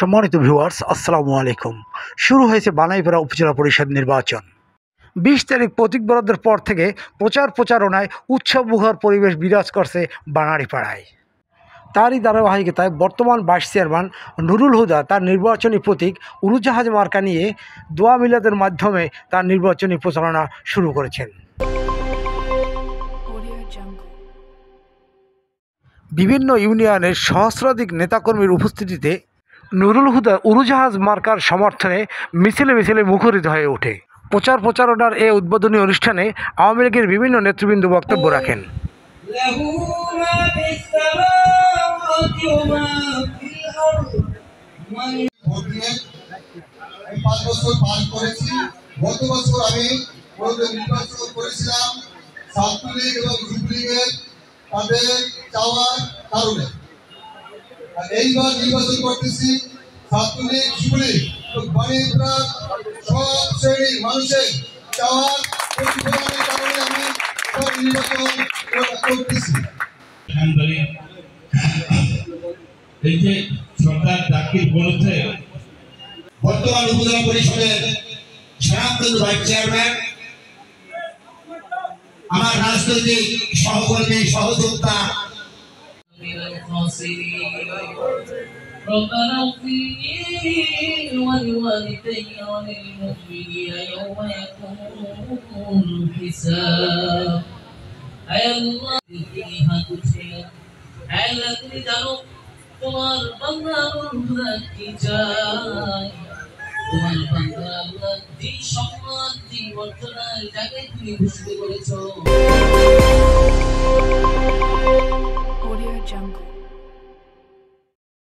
সম্মানিত ভিউয়ার্স, আসসালামু আলাইকুম। শুরু হয়েছে বানাইপাড়া উপজেলা পরিষদ নির্বাচন। 20 তারিখ প্রতীক বরাদ্দের পর থেকে প্রচারণায় উৎসবমুখর পরিবেশ বিরাজ করছে বানারীপাড়ায়। তারই ধারাবাহিকতায় বর্তমান ভাইস চেয়ারম্যান নুরুল হুদা তার নির্বাচনী প্রতীক উড়োজাহাজ মার্কা নিয়ে দোয়া মিলাদের মাধ্যমে তার নির্বাচনী প্রচারণা শুরু করেছেন। বিভিন্ন ইউনিয়নের সহস্রাধিক নেতাকর্মীর উপস্থিতিতে নুরুল হুদা উড়োজাহাজ মার্কার সমর্থনে মিছিলে মুখরিত হয়ে ওঠে। প্রচারণার এই উদ্বোধনী অনুষ্ঠানে আওয়ামী লীগের বিভিন্ন নেতৃবৃন্দ বক্তব্য রাখেন। গত বছর আমি নির্বাচন করেছিলাম ছাত্রলীগ এবং যুবলীগের তাদের চাওয়ার কারণে, এইবার নির্বাচন করতেছি ছাত্রলীগ যুবলীগ বাণিজ্যের সব শ্রেণীর মানুষের চাওয়ার প্রতিফলনের কারণে আমি নির্বাচন করতেছি। এই যে সরকার চাকরির বিরুদ্ধে বর্তমান উপজেলা পরিষদের সনাতন ভাইস চেয়ারম্যান, আমার রাজনৈতিক সহকর্মী সহযোদ্ধা ربنا اغفر لي ولوالدي وللمؤمنين يوم يقوم الحساب اي الله فيها تشهد الا তুমি জানো তোমার বান্দা আল্লাহ কি চায়, তোমার বান্দা আল্লাহ যে সম্মান যে মর্যাদার জায়গায় তুমি ঘোষণা করেছো। Audio Jungle।